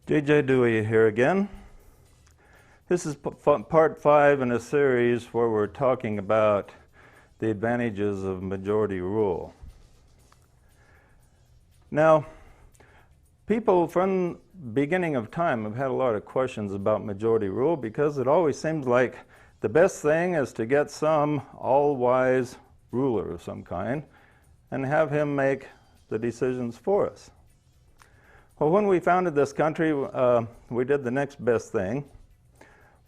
J.J. Dewey here again. This is part 5 in a series where we're talking about the advantages of majority rule. Now, people from the beginning of time have had a lot of questions about majority rule because it always seems like the best thing is to get some all-wise ruler of some kind and have him make the decisions for us. Well, when we founded this country, we did the next best thing.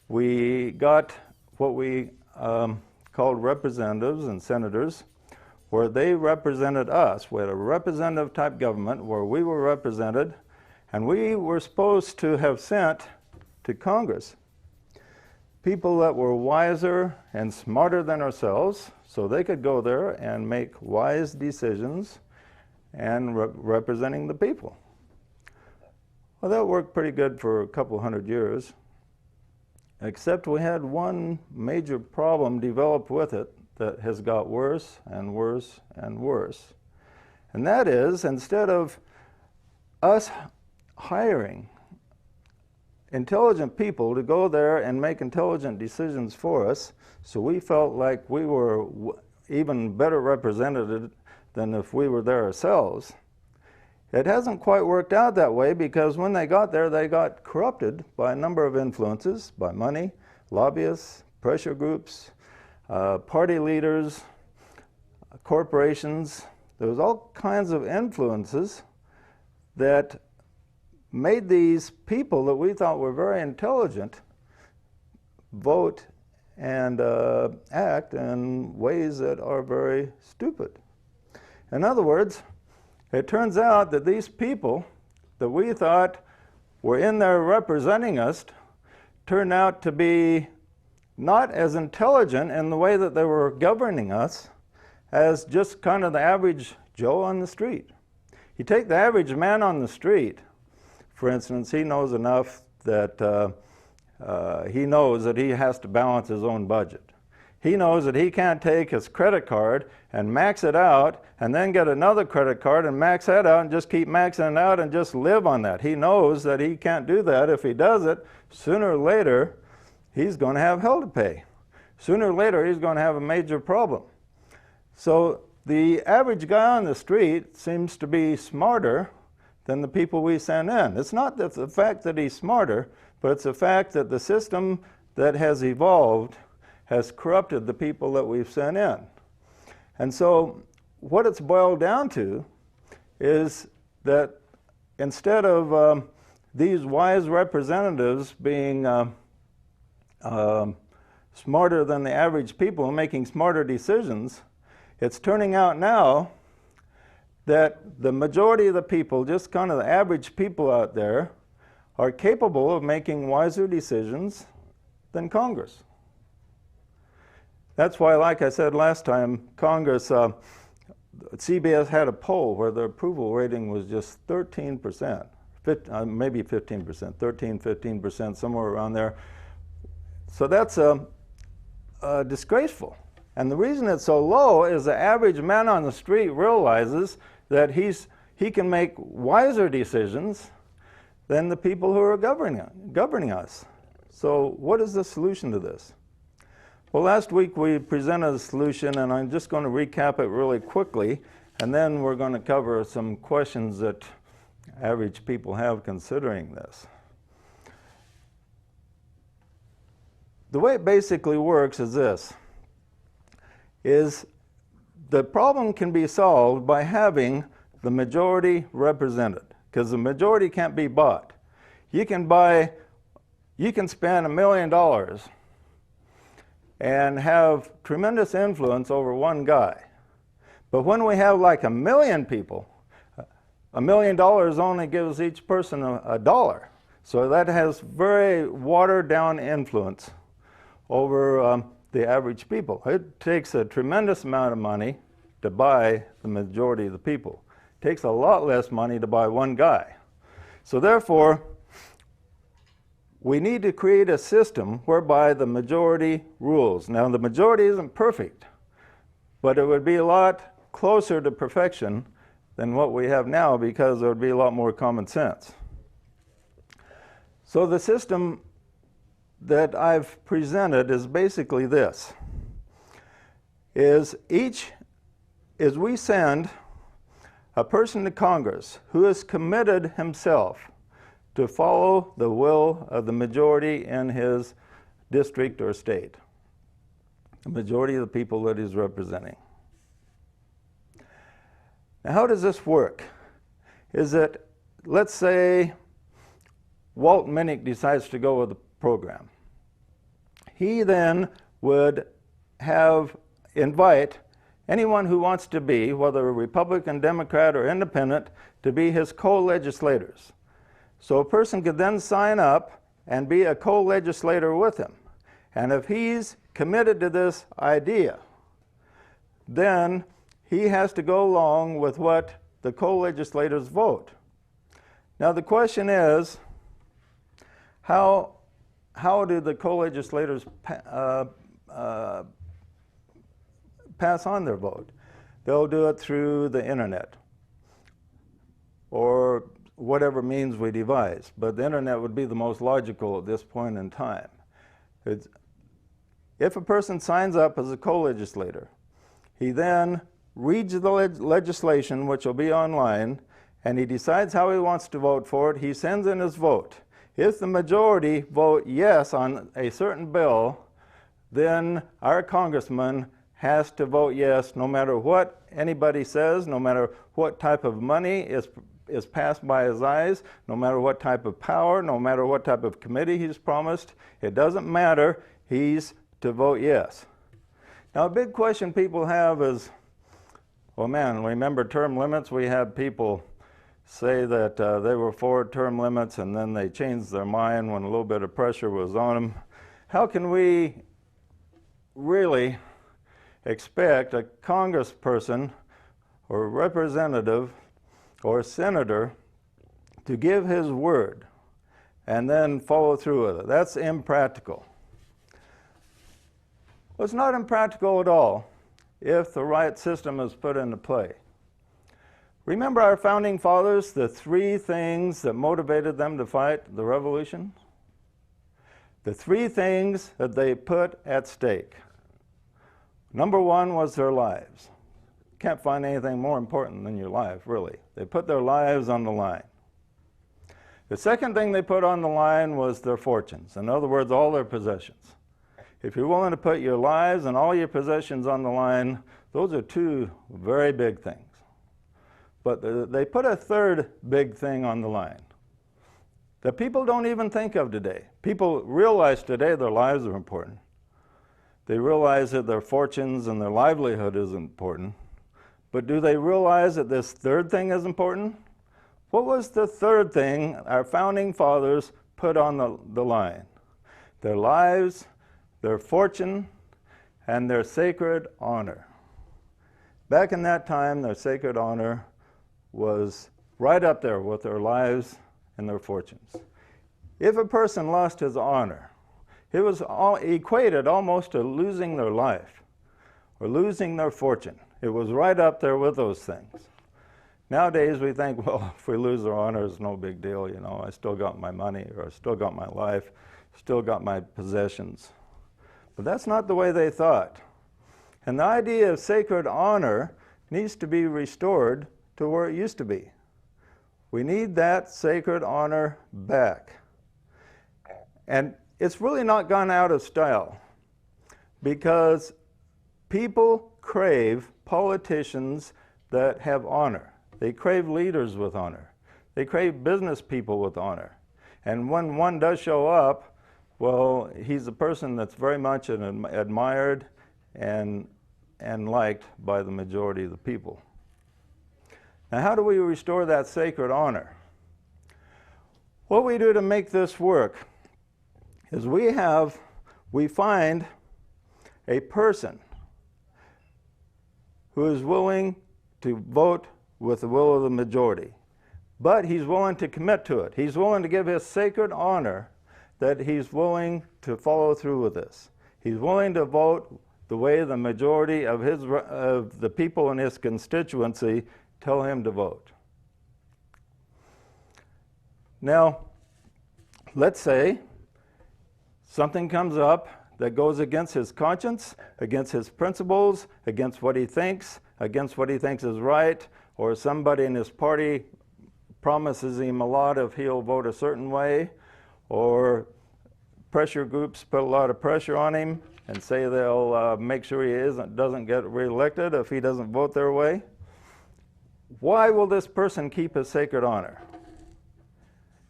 We got what we called representatives and senators, where they represented us. We had a representative type government where we were represented, and we were supposed to have sent to Congress people that were wiser and smarter than ourselves, so they could go there and make wise decisions and representing the people. Well, that worked pretty good for a couple hundred years, except we had one major problem developed with it that has got worse and worse and worse. And that is, instead of us hiring intelligent people to go there and make intelligent decisions for us, so we felt like we were even better represented than if we were there ourselves, it hasn't quite worked out that way, because when they got there, they got corrupted by a number of influences, by money, lobbyists, pressure groups, party leaders, corporations. There was all kinds of influences that made these people that we thought were very intelligent vote and act in ways that are very stupid. In other words, it turns out that these people that we thought were in there representing us turned out to be not as intelligent in the way that they were governing us as just kind of the average Joe on the street. You take the average man on the street, for instance, he knows enough that he knows that he has to balance his own budget. He knows that he can't take his credit card and max it out and then get another credit card and max that out and just keep maxing it out and just live on that. He knows that he can't do that. If he does it, sooner or later, he's going to have hell to pay. Sooner or later, he's going to have a major problem. So the average guy on the street seems to be smarter than the people we send in. It's not the fact that he's smarter, but it's the fact that the system that has evolved has corrupted the people that we've sent in. And so what it's boiled down to is that instead of these wise representatives being smarter than the average people and making smarter decisions, it's turning out now that the majority of the people, just kind of the average people out there, are capable of making wiser decisions than Congress. That's why, like I said last time, Congress, CBS had a poll where the approval rating was just 13%, maybe 15%, 13, 15%, somewhere around there. So that's disgraceful. And the reason it's so low is the average man on the street realizes that he can make wiser decisions than the people who are governing us. So what is the solution to this? Well, last week we presented a solution, and I'm just going to recap it really quickly, and then we're going to cover some questions that average people have considering this. The way it basically works is this, is the problem can be solved by having the majority represented, because the majority can't be bought. You can spend $1 million and have tremendous influence over one guy. But when we have like 1 million people, $1 million only gives each person a dollar. So that has very watered down influence over the average people. It takes a tremendous amount of money to buy the majority of the people. It takes a lot less money to buy one guy. So therefore, we need to create a system whereby the majority rules. Now, the majority isn't perfect, but it would be a lot closer to perfection than what we have now, because there would be a lot more common sense. So the system that I've presented is basically this, is we send a person to Congress who has committed himself to follow the will of the majority in his district or state, the majority of the people that he's representing. Now, how does this work? Is that, let's say, Walt Minnick decides to go with the program. He then would invite anyone who wants to be, whether a Republican, Democrat, or Independent, to be his co-legislators. So a person could then sign up and be a co-legislator with him. And if he's committed to this idea, then he has to go along with what the co-legislators vote. Now the question is, how do the co-legislators pass on their vote? They'll do it through the internet or whatever means we devise, but the internet would be the most logical at this point in time. If a person signs up as a co-legislator, he then reads the legislation, which will be online, and he decides how he wants to vote for it. He sends in his vote. If the majority vote yes on a certain bill, then our congressman has to vote yes no matter what anybody says, no matter what type of money is passed by his eyes, no matter what type of power, no matter what type of committee he's promised. It doesn't matter. He's to vote yes. Now, a big question people have is, well, man, remember term limits? We have people say that they were for term limits and then they changed their mind when a little bit of pressure was on them. How can we really expect a congressperson or a representative or a senator to give his word and then follow through with it? That's impractical. Well, it's not impractical at all if the right system is put into play. Remember our founding fathers, the three things that motivated them to fight the revolution? The three things that they put at stake. Number one was their lives. Can't find anything more important than your life, really. They put their lives on the line. The second thing they put on the line was their fortunes. In other words, all their possessions. If you're willing to put your lives and all your possessions on the line, those are two very big things. But they put a third big thing on the line that people don't even think of today. People realize today their lives are important. They realize that their fortunes and their livelihood is important. But do they realize that this third thing is important? What was the third thing our founding fathers put on the line? Their lives, their fortune, and their sacred honor. Back in that time, their sacred honor was right up there with their lives and their fortunes. If a person lost his honor, it was equated almost to losing their life or losing their fortune. It was right up there with those things. Nowadays we think, well, if we lose our honor, it's no big deal, you know, I still got my money, or I still got my life, still got my possessions. But that's not the way they thought. And the idea of sacred honor needs to be restored to where it used to be. We need that sacred honor back. And it's really not gone out of style, because people crave politicians that have honor. They crave leaders with honor. They crave business people with honor. And when one does show up, well, he's a person that's very much admired and liked by the majority of the people. Now, how do we restore that sacred honor? What we do to make this work is we find a person who is willing to vote with the will of the majority, but he's willing to commit to it. He's willing to give his sacred honor that he's willing to follow through with this. He's willing to vote the way the majority of the people in his constituency tell him to vote. Now, let's say something comes up that goes against his conscience, against his principles, against what he thinks is right, or somebody in his party promises him a lot if he'll vote a certain way, or pressure groups put a lot of pressure on him and say they'll make sure he doesn't get reelected if he doesn't vote their way. Why will this person keep his sacred honor?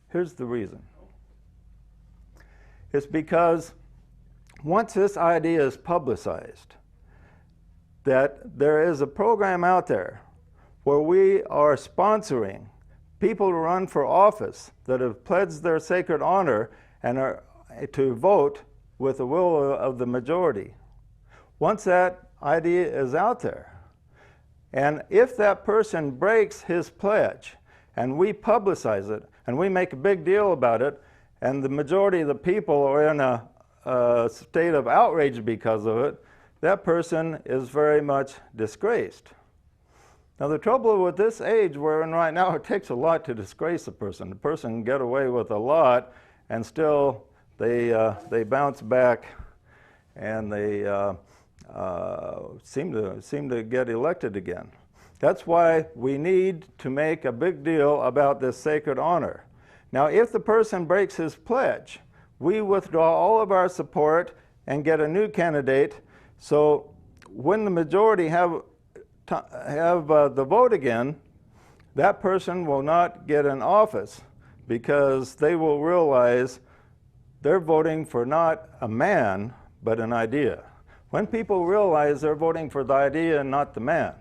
Here's the reason. It's because once this idea is publicized, that there is a program out there where we are sponsoring people to run for office that have pledged their sacred honor and are to vote with the will of the majority. Once that idea is out there, and if that person breaks his pledge, and we publicize it, and we make a big deal about it, and the majority of the people are in a state of outrage because of it, that person is very much disgraced. Now the trouble with this age we're in right now, it takes a lot to disgrace a person. The person can get away with a lot, and still they bounce back, and they seem to get elected again. That's why we need to make a big deal about this sacred honor. Now, if the person breaks his pledge, we withdraw all of our support and get a new candidate. So when the majority have the vote again, that person will not get in office because they will realize they're voting for not a man, but an idea. When people realize they're voting for the idea and not the man,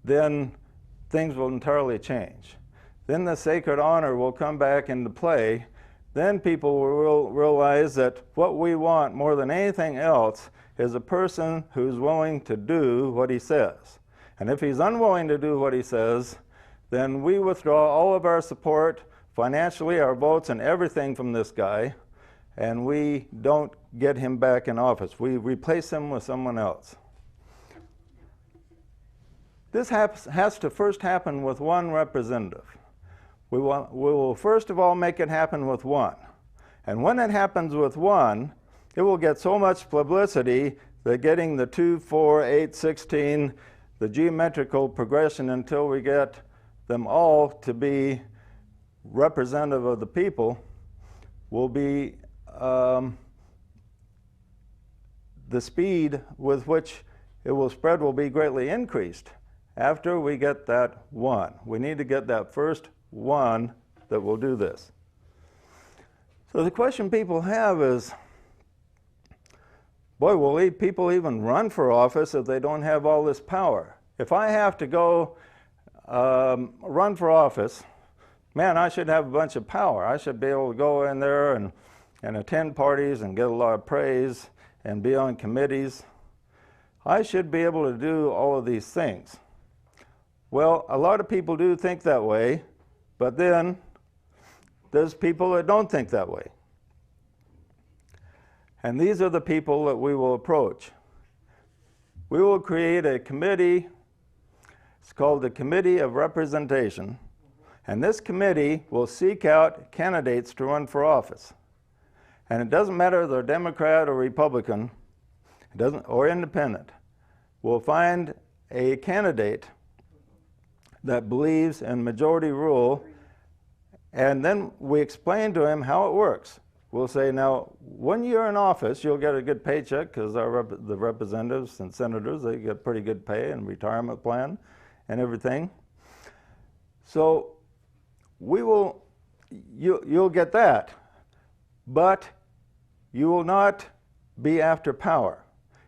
then things will entirely change. Then the sacred honor will come back into play. Then people will realize that what we want more than anything else is a person who's willing to do what he says. And if he's unwilling to do what he says, then we withdraw all of our support, financially, our votes, and everything from this guy, and we don't get him back in office. We replace him with someone else. This has to first happen with one representative. We will first of all make it happen with one. And when it happens with one, it will get so much publicity that getting the 2, 4, 8, 16, the geometrical progression until we get them all to be representative of the people will be the speed with which it will spread will be greatly increased after we get that one. We need to get that first one that will do this. So the question people have is, boy, will people even run for office if they don't have all this power? If I have to go run for office, man, I should have a bunch of power. I should be able to go in there and attend parties and get a lot of praise and be on committees. I should be able to do all of these things. Well, a lot of people do think that way, but then there's people that don't think that way. And these are the people that we will approach. We will create a committee. It's called the Committee of Representation. And this committee will seek out candidates to run for office. And it doesn't matter if they're Democrat or Republican, or independent. We'll find a candidate that believes in majority rule, and then we explain to him how it works. We'll say, now, when you're in office, you'll get a good paycheck because the representatives and senators, they get pretty good pay and retirement plan and everything. So you'll get that, but you will not be after power.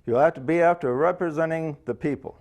You'll have to be after representing the people.